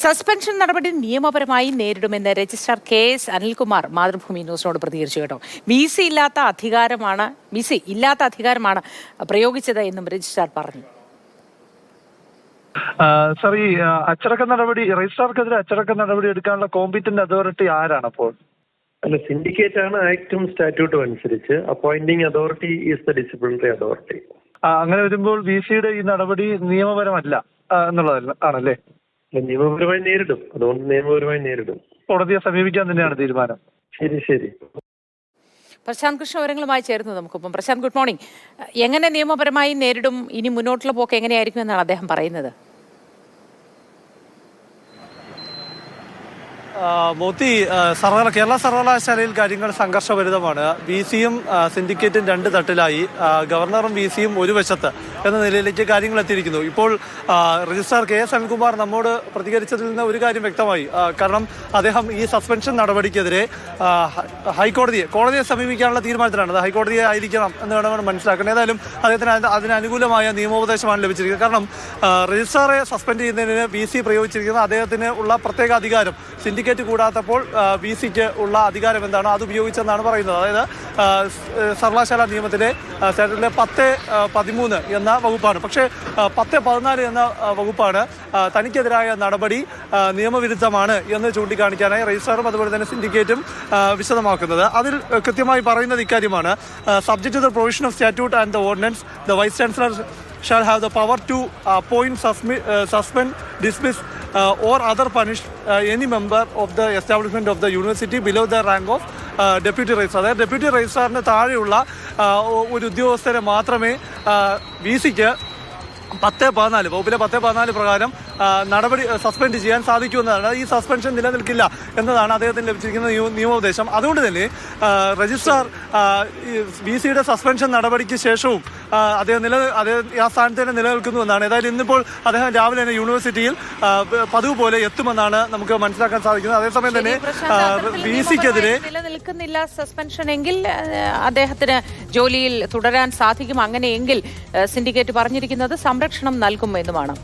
Suspension നടപടി നിയമപരമായി നേരിടുമെന്ന് രജിസ്ട്രാർ KS അനിൽകുമാർ മാതൃഭൂമി ന്യൂസിനോട് പ്രതികരിച്ചു കേട്ടോ. വി സി ഇല്ലാത്ത അധികാരമാണ് പ്രയോഗിച്ചത് എന്നും രജിസ്ട്രാർ പറഞ്ഞു. സർ, ഈ അച്ചടക്ക നടപടി രജിസ്ട്രാർക്കെതിരെ അച്ചടക്ക നടപടി എടുക്കാനുള്ള കോമ്പീറ്റന്റ് അതോറിറ്റി ആരാണ് അപ്പോൾ? അല്ല, സിൻഡിക്കേറ്റ് ആണ് ആക്ടും സ്റ്റാറ്റ്യൂട്ടും അനുസരിച്ച്. Appointing authority is the disciplinary authority. അങ്ങനെ വരുമ്പോൾ വി സിയുടെ ഈ നടപടി നിയമപരമല്ല എന്നുള്ളതല്ല ആണല്ലേ? നിയമപരമായി നേരിടും. അതുകൊണ്ട് നിയമപരമായി നേരിടും. കോടതിയെ സമീപിക്കാൻ തന്നെയാണ് തീരുമാനം. ശരി. പ്രശാന്ത് കൃഷ്ണ വിവരങ്ങളുമായി ചേർന്നു നമുക്കിപ്പം. Prashant, good morning. എങ്ങനെ നിയമപരമായി നേരിടും, ഇനി മുന്നോട്ടുള്ള പോക്ക് എങ്ങനെയായിരിക്കും എന്നാണ് അദ്ദേഹം പറയുന്നത്? മോത്തി, കേരള സർവകലാശാലയിൽ കാര്യങ്ങൾ സംഘർഷഭരിതമാണ്. വി സിയും സിൻഡിക്കേറ്റും രണ്ട് തട്ടിലായി. ഗവർണറും വി സിയും ഒരു വശത്ത് എന്ന നിലയിലേക്ക് കാര്യങ്ങൾ എത്തിയിരിക്കുന്നു. ഇപ്പോൾ രജിസ്ട്രാർ KS അനിൽകുമാർ നമ്മോട് പ്രതികരിച്ചതിൽ നിന്ന് ഒരു കാര്യം വ്യക്തമായി. കാരണം അദ്ദേഹം ഈ സസ്പെൻഷൻ നടപടിക്കെതിരെ കോടതിയെ സമീപിക്കാനുള്ള തീരുമാനത്തിലാണ്. അത് ഹൈക്കോടതിയെ ആയിരിക്കണം എന്ന് വേണം മനസ്സിലാക്കണം. ഏതായാലും അദ്ദേഹത്തിന് അതിന് അനുകൂലമായ നിയമോപദേശമാണ് ലഭിച്ചിരിക്കുന്നത്. കാരണം രജിസ്ട്രാറെ സസ്പെൻഡ് ചെയ്യുന്നതിന് വി സി പ്രയോഗിച്ചിരിക്കുന്നത് അദ്ദേഹത്തിന് ഉള്ള പ്രത്യേക അധികാരം സിൻഡിക്കേറ്റ് കൂടാത്തപ്പോൾ വി സിക്ക് ഉള്ള അധികാരം എന്താണോ അത് ഉപയോഗിച്ചെന്നാണ് പറയുന്നത്. അതായത് സർവകലാശാല നിയമത്തിലെ സ്റ്റാറ്റ്യൂട്ടിലെ 10(13) എന്ന വകുപ്പാണ്. പക്ഷേ 10(14) എന്ന വകുപ്പാണ് തനിക്കെതിരായ നടപടി നിയമവിരുദ്ധമാണ് എന്ന് ചൂണ്ടിക്കാണിക്കാനായി രജിസ്ട്രാറും അതുപോലെ തന്നെ സിൻഡിക്കേറ്റും വിശദമാക്കുന്നത്. അതിൽ കൃത്യമായി പറയുന്നത് ഇക്കാര്യമാണ്: subject to the provision of statute and the ordinance, the vice chancellor shall have the power to appoint, suspend, dismiss or other punish any member of the establishment of the university below the rank of deputy registrar. അതായത് deputy രജിസ്ട്രാറിന് താഴെയുള്ള ഒരു ഉദ്യോഗസ്ഥരെ മാത്രമേ V സിക്ക് 10(14) വകുപ്പിലെ 10(14) പ്രകാരം നടപടി suspend ചെയ്യാൻ സാധിക്കുമെന്നതാണ്. ഈ സസ്പെൻഷൻ നിലനിൽക്കില്ല എന്നതാണ് അദ്ദേഹത്തിന് ലഭിച്ചിരിക്കുന്ന നിയമോപദേശം. അതുകൊണ്ട് തന്നെ രജിസ്ട്രാർ വി സിയുടെ സസ്പെൻഷൻ നടപടിക്ക് ശേഷവും അദ്ദേഹം ആ സ്ഥാനത്ത് തന്നെ നിലനിൽക്കുന്നു എന്നാണ്. ഏതായാലും ഇന്നിപ്പോൾ അദ്ദേഹം രാവിലെ തന്നെ യൂണിവേഴ്സിറ്റിയിൽ പതിവ് പോലെ എത്തുമെന്നാണ് നമുക്ക് മനസ്സിലാക്കാൻ സാധിക്കുന്നത്. അതേസമയം തന്നെ വി സിക്കെതിരെ നിലനിൽക്കുന്നില്ല സസ്പെൻഷൻ എങ്കിൽ അദ്ദേഹത്തിന് ജോലിയിൽ തുടരാൻ സാധിക്കും. അങ്ങനെയെങ്കിൽ സിൻഡിക്കേറ്റ് പറഞ്ഞിരിക്കുന്നത് സംരക്ഷണം നൽകും എന്നുമാണ്.